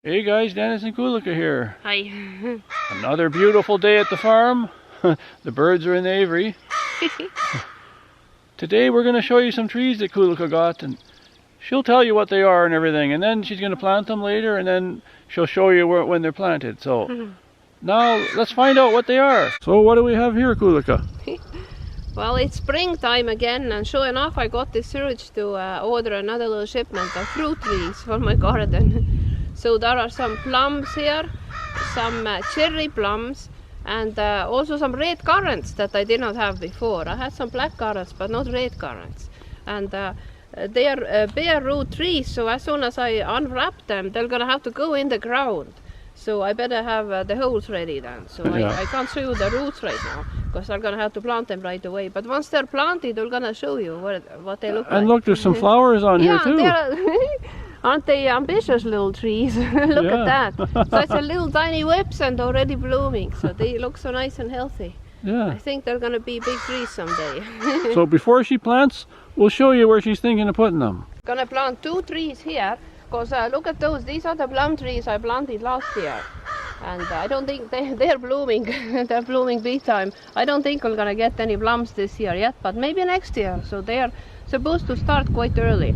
Hey guys, Dennis and Kulika here. Hi. Another beautiful day at the farm. The birds are in the aviary. Today we're going to show you some trees that Kulika got, and she'll tell you what they are and everything, and then she's going to plant them later, and then she'll show you when they're planted. So now let's find out what they are. So what do we have here, Kulika? Well, it's springtime again, and sure enough I got this urge to order another little shipment of fruit trees for my garden. So there are some plums here, some cherry plums, and also some red currants that I did not have before. I had some black currants, but not red currants. And they are bare root trees, so as soon as I unwrap them, they're gonna have to go in the ground. So I better have the holes ready then. So Yeah. I can't show you the roots right now, because I'm gonna have to plant them right away. But once they're planted, we're gonna show you what they look like. And look, there's some flowers on here too. Aren't they ambitious little trees? Look at that. So it's a little tiny whips and already blooming. So they look so nice and healthy. Yeah. I think they're gonna be big trees someday. So before she plants, we'll show you where she's thinking of putting them. Gonna plant 2 trees here, because look at those. These are the plum trees I planted last year. And I don't think they're blooming. They're blooming big time. I don't think I'm gonna get any plums this year yet, but maybe next year. So they are supposed to start quite early.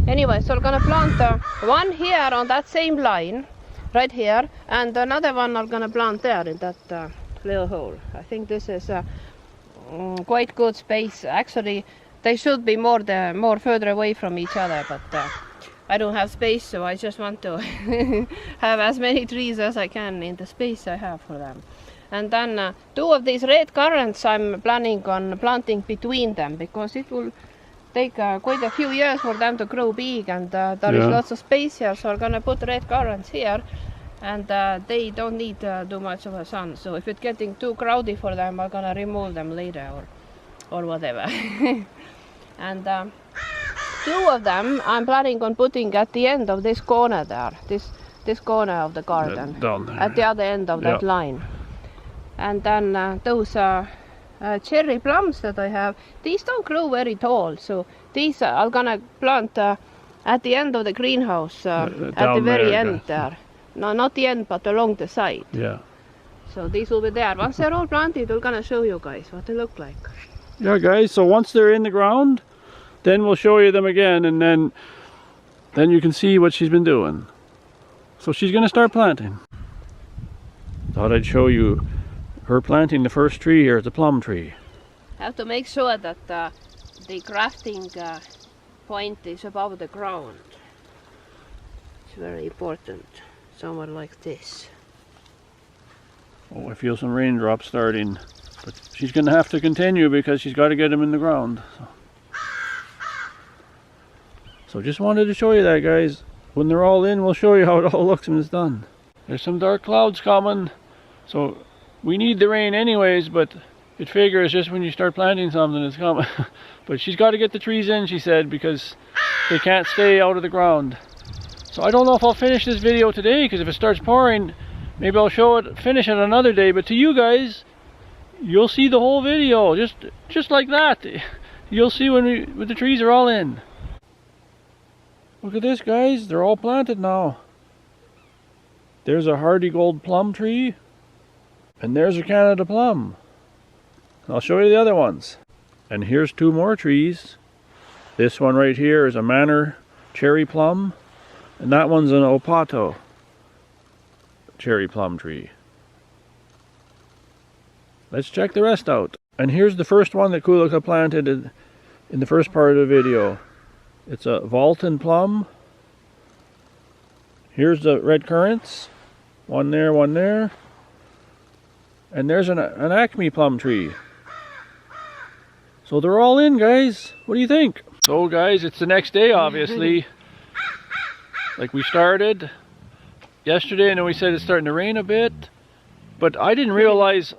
Anyway, so we're gonna plant one here on that same line, right here, and another one I'm gonna plant there in that little hole. I think this is quite good space. Actually, they should be more further away from each other, but I don't have space, so I just want to have as many trees as I can in the space I have for them. And then 2 of these red currants I'm planning on planting between them, because it will take quite a few years for them to grow big, and there is lots of space here, so I'm gonna put red currants here, and they don't need too much of a sun. So if it's getting too crowded for them, I'm gonna remove them later or whatever. And 2 of them I'm planning on putting at the end of this corner there, this corner of the garden, at the other end of that line. And then those cherry plums that I have, these don't grow very tall, so these I'm gonna plant at the end of the greenhouse, at the very end there. No, not the end, but along the side. Yeah. So these will be there. Once they're all planted, we're gonna show you guys what they look like. Yeah, guys, so once they're in the ground, then we'll show you them again, and then you can see what she's been doing. So she's gonna start planting. Thought I'd show you her planting the first tree here, the plum tree. Have to make sure that the grafting point is above the ground. It's very important, somewhere like this. Oh, I feel some raindrops starting, but she's gonna have to continue because she's got to get them in the ground. So just wanted to show you that, guys. When they're all in, we'll show you how it all looks when it's done. There's some dark clouds coming, so we need the rain anyways, but it figures just when you start planting something it's coming. But she's got to get the trees in, she said, because they can't stay out of the ground. So I don't know if I'll finish this video today, because if it starts pouring, maybe I'll finish it another day. But to you guys, you'll see the whole video, just like that. You'll see when the trees are all in. Look at this, guys, they're all planted now. There's a hardy gold plum tree. And there's a Canada plum. I'll show you the other ones. And here's 2 more trees. This one right here is a Manor cherry plum. And that one's an Opato cherry plum tree. Let's check the rest out. And here's the first one that Kulika planted in the first part of the video. It's a Valton plum. Here's the red currants. One there, one there. And there's an Acme plum tree. So they're all in, guys. What do you think? So guys, it's the next day, obviously. Like we started yesterday, and then we said it's starting to rain a bit. But I didn't realize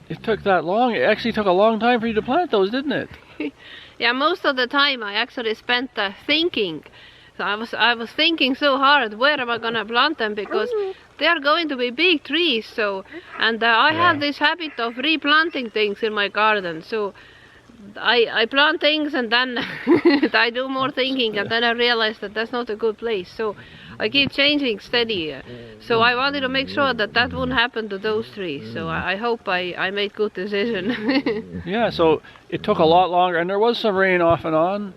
it took that long. It actually took a long time for you to plant those, didn't it? Yeah, most of the time I actually spent thinking. So I was thinking so hard, where am I gonna plant them, because they are going to be big trees. So, and I have this habit of replanting things in my garden. So I plant things and then I do more thinking, and then I realize that that's not a good place. So I keep changing steady. So I wanted to make sure that that wouldn't happen to those trees. So I hope I made good decision. Yeah, so it took a lot longer, and there was some rain off and on,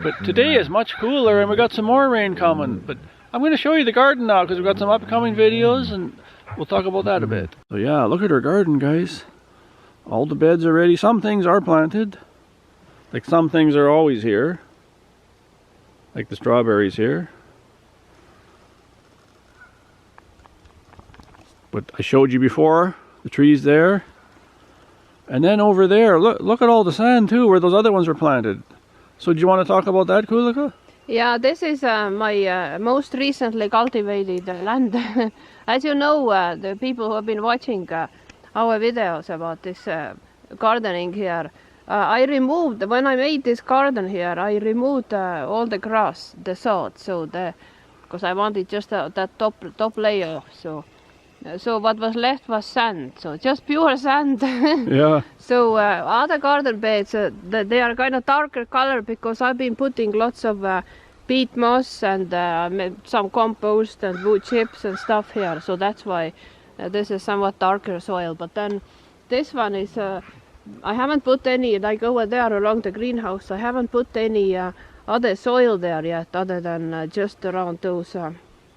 but today is much cooler, and we got some more rain coming. But I'm going to show you the garden now, because we've got some upcoming videos, and we'll talk about that a bit. So yeah, look at our garden, guys. All the beds are ready. Some things are planted. Like some things are always here. Like the strawberries here. But I showed you before, the trees there. And then over there, look at all the sand too, where those other ones were planted. So do you want to talk about that, Kulika? Yeah, this is my most recently cultivated land. As you know, the people who have been watching our videos about this gardening here, I removed, when I made this garden here, I removed all the grass, the sod, so because I wanted just that top layer. So what was left was sand, so just pure sand. Yeah. So other garden beds, they are kind of darker color because I've been putting lots of peat moss and some compost and wood chips and stuff here. So that's why this is somewhat darker soil. But then this one is, I haven't put any, like over there along the greenhouse, I haven't put any other soil there yet other than just around those,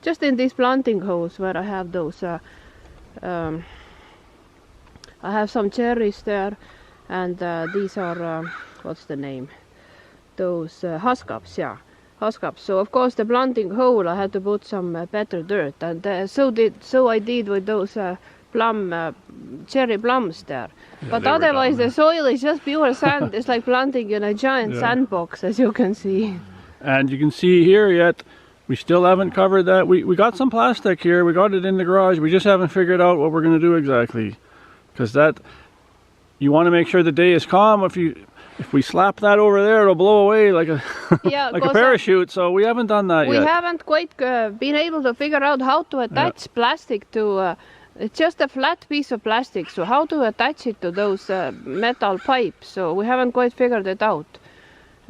just in these planting holes where I have those, I have some cherries there, and these are, what's the name? Those huskups, yeah, huskups. So of course the planting hole I had to put some better dirt, and so I did with those cherry plums there. Yeah, but otherwise the soil is just pure sand. It's like planting in a giant sandbox, as you can see. And you can see here yet, we still haven't covered that. We got some plastic here, we got it in the garage, we just haven't figured out what we're going to do exactly. Because that, you want to make sure the day is calm. If we slap that over there, it'll blow away like a like a parachute. So we haven't done that yet. We haven't quite been able to figure out how to attach plastic to, it's just a flat piece of plastic, so how to attach it to those metal pipes. So we haven't quite figured it out.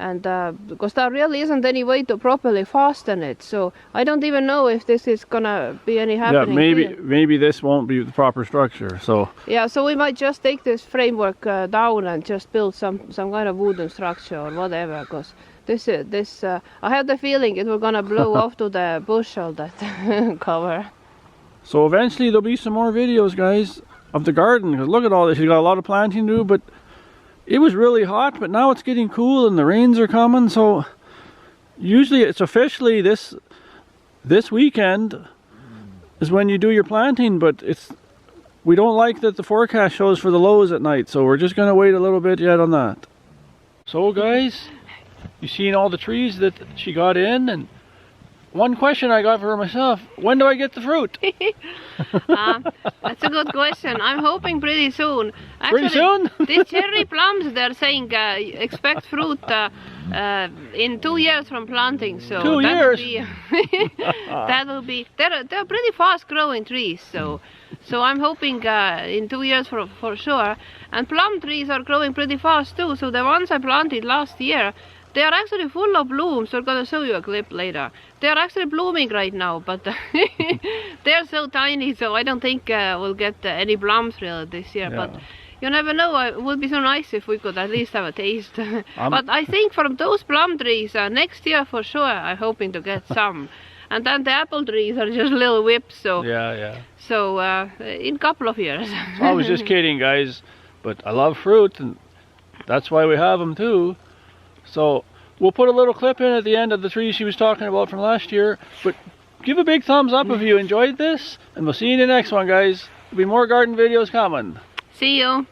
And because there really isn't any way to properly fasten it, so I don't even know if this is gonna be any happening. Yeah, maybe this won't be the proper structure. So yeah, so we might just take this framework down and just build some kind of wooden structure or whatever. Because this I have the feeling it will gonna blow off to the bush, all that cover. So eventually there'll be some more videos, guys, of the garden. Because look at all this. You got a lot of planting to do, but it was really hot, but now it's getting cool and the rains are coming, so usually it's officially this weekend is when you do your planting, but we don't like that the forecast shows for the lows at night, so we're just going to wait a little bit yet on that. So guys, you seen all the trees that she got in, and one question I got for myself, when do I get the fruit? That's a good question. I'm hoping pretty soon. Actually, pretty soon? These cherry plums, they're saying expect fruit in 2 years from planting. So 2 years? That'll be, they're pretty fast growing trees. So I'm hoping in 2 years for sure. And plum trees are growing pretty fast too. So the ones I planted last year, they are actually full of blooms. I'm going to show you a clip later. They are actually blooming right now, but they're so tiny, so I don't think we'll get any plums really this year. Yeah. But you never know, it would be so nice if we could at least have a taste. But I think from those plum trees, next year for sure, I'm hoping to get some. And then the apple trees are just little whips, so yeah. So in a couple of years. So I was just kidding, guys, but I love fruit, and that's why we have them too. So we'll put a little clip in at the end of the trees she was talking about from last year. But give a big thumbs up if you enjoyed this. And we'll see you in the next one, guys. There'll be more garden videos coming. See you.